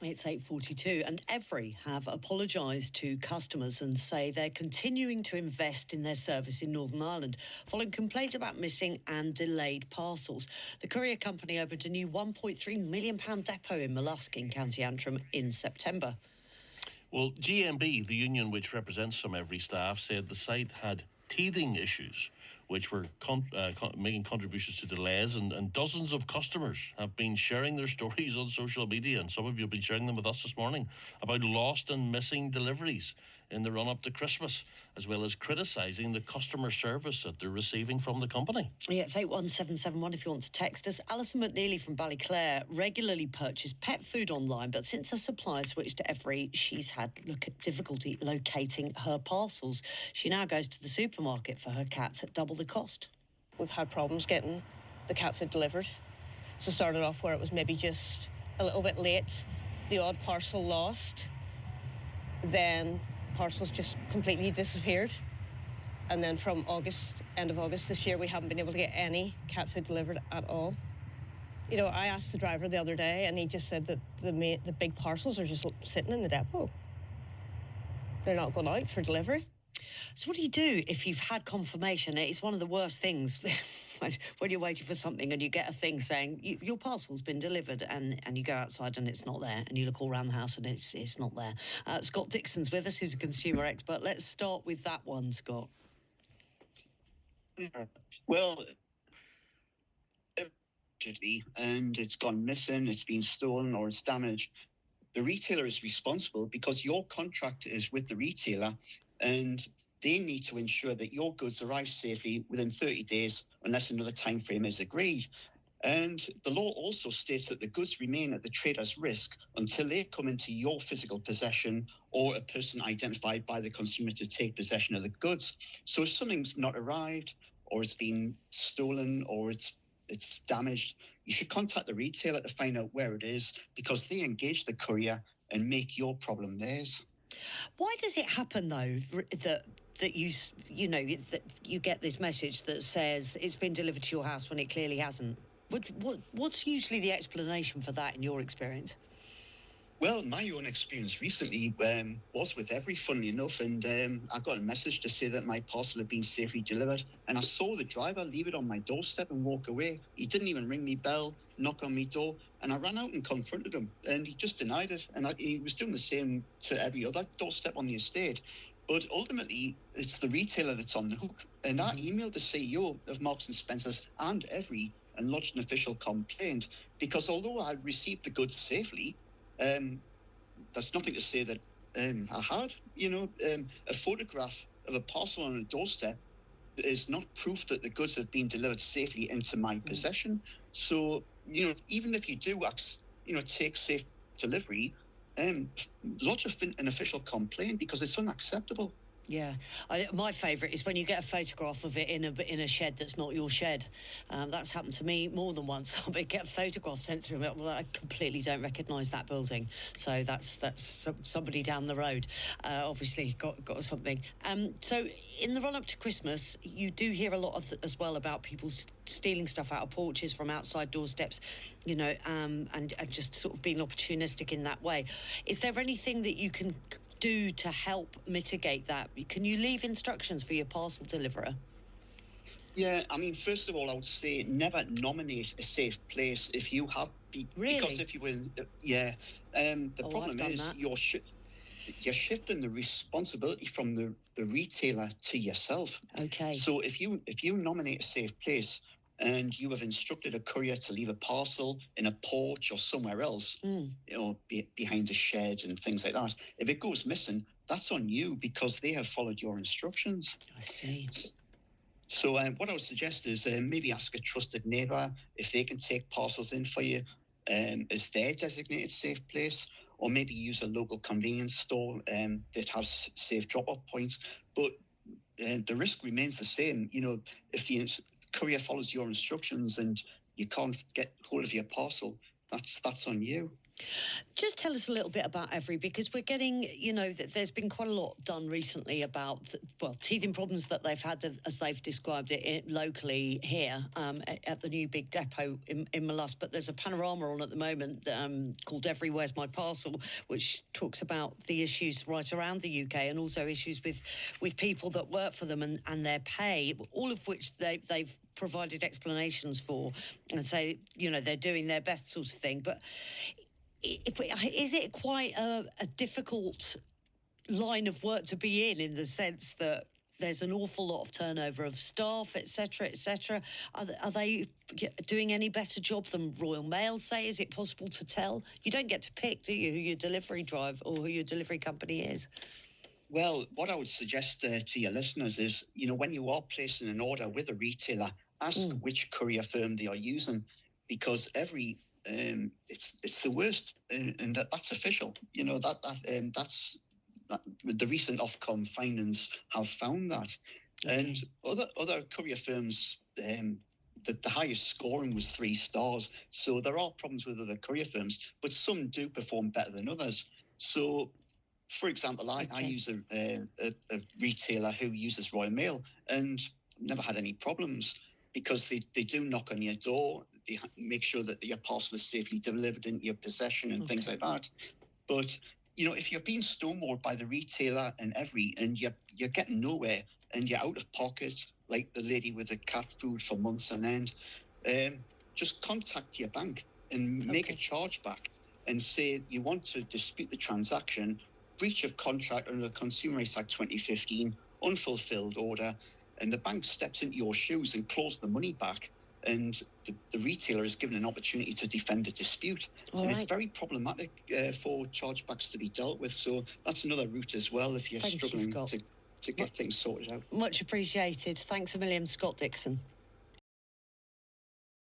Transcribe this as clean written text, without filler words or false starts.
It's 8:42 and Evri have apologised to customers and say they're continuing to invest in their service in Northern Ireland following complaints about missing and delayed parcels. The courier company opened a new £1.3 million depot in Mollusk in County Antrim in September. Well, GMB, the union which represents some Evri staff, said the site had teething issues, which were making contributions to delays, and dozens of customers have been sharing their stories on social media, and some of you have been sharing them with us this morning, about lost and missing deliveries in the run-up to Christmas, as well as criticising the customer service that they're receiving from the company. Yeah, it's 81771 if you want to text us. Alison McNeely from Ballyclare regularly purchased pet food online, but since her supplier switched to Evri, she's had difficulty locating her parcels. She now goes to the supermarket for her cats at double the cost. We've had problems getting the cat food delivered. So it started off where it was maybe just a little bit late, the odd parcel lost, then parcels just completely disappeared. And then from end of August this year, we haven't been able to get any cat food delivered at all. You know, I asked the driver the other day and he just said that the big parcels are just sitting in the depot. They're not going out for delivery. So what do you do if you've had confirmation? It's one of the worst things when you're waiting for something and you get a thing saying your parcel's been delivered, and you go outside and it's not there, and you look all around the house and it's not there. Scott Dixon's with us, who's a consumer expert. Let's start with that one, Scott. Well, and it's gone missing, it's been stolen, or it's damaged, the retailer is responsible because your contract is with the retailer, and they need to ensure that your goods arrive safely within 30 days unless another time frame is agreed. And the law also states that the goods remain at the trader's risk until they come into your physical possession or a person identified by the consumer to take possession of the goods. So if something's not arrived, or it's been stolen, or it's damaged, you should contact the retailer to find out where it is, because they engage the courier and make your problem theirs. Why does it happen though that you get this message that says it's been delivered to your house when it clearly hasn't? What's usually the explanation for that in your experience? Well, my own experience recently was with Evri, funnily enough, and I got a message to say that my parcel had been safely delivered, and I saw the driver leave it on my doorstep and walk away. He didn't even ring me bell, knock on my door, and I ran out and confronted him, and he just denied it, and he was doing the same to every other doorstep on the estate. But ultimately, it's the retailer that's on the hook, and I emailed the CEO of Marks and Spencer's and Evri and lodged an official complaint, because although I received the goods safely, that's nothing to say that I had. A photograph of a parcel on a doorstep is not proof that the goods have been delivered safely into my possession. So, even if you do, take safe delivery, lodge an official complaint, because it's unacceptable. Yeah, my favourite is when you get a photograph of it in a shed that's not your shed. That's happened to me more than once. I get a photograph sent through me. Well, I completely don't recognise that building. So that's somebody down the road. Obviously got something. So in the run-up to Christmas, you do hear a lot as well about people stealing stuff out of porches, from outside doorsteps, and just sort of being opportunistic in that way. Is there anything that you can do to help mitigate that? Can you leave instructions for your parcel deliverer? Yeah, I mean, first of all, I would say never nominate a safe place if you have. Really? Because if you will, the problem is you're shifting the responsibility from the retailer to yourself. Okay. So if you nominate a safe place, and you have instructed a courier to leave a parcel in a porch or somewhere else, behind a shed and things like that, if it goes missing, that's on you, because they have followed your instructions. I see. So what I would suggest is maybe ask a trusted neighbour if they can take parcels in for you as their designated safe place, or maybe use a local convenience store that has safe drop-off points. But the risk remains the same. If the courier follows your instructions and you can't get hold of your parcel, that's on you. Just tell us a little bit about Evri, because we're getting, there's been quite a lot done recently about, teething problems that they've had, as they've described it locally here at the new big depot in Mollusk. But there's a panorama on at the moment called Evri, Where's My Parcel, which talks about the issues right around the UK, and also issues with people that work for them and their pay, all of which they've provided explanations for and say, they're doing their best sort of thing. But is it quite a difficult line of work to be in the sense that there's an awful lot of turnover of staff, etc., etc.? Are they doing any better job than Royal Mail say? Is it possible to tell? You don't get to pick, do you, who your delivery driver or who your delivery company is? Well, what I would suggest to your listeners is, when you are placing an order with a retailer, ask which courier firm they are using, because it's the worst, and that's official. That's the recent Ofcom findings have found that. Okay. And other courier firms, the highest scoring was 3 stars. So there are problems with other courier firms, but some do perform better than others. So, for example, I use a retailer who uses Royal Mail and never had any problems, because they do knock on your door. They make sure that your parcel is safely delivered into your possession and things like that. But, if you're being stonewalled by the retailer and Evri, and you're getting nowhere and you're out of pocket, like the lady with the cat food for months on end, just contact your bank and make a chargeback and say you want to dispute the transaction, breach of contract under the Consumer Rights Act 2015, unfulfilled order, and the bank steps into your shoes and claws the money back, and the retailer is given an opportunity to defend the dispute. It's very problematic for chargebacks to be dealt with. So that's another route as well if you're struggling to get things sorted out. Much appreciated. Thanks a million, Scott Dixon.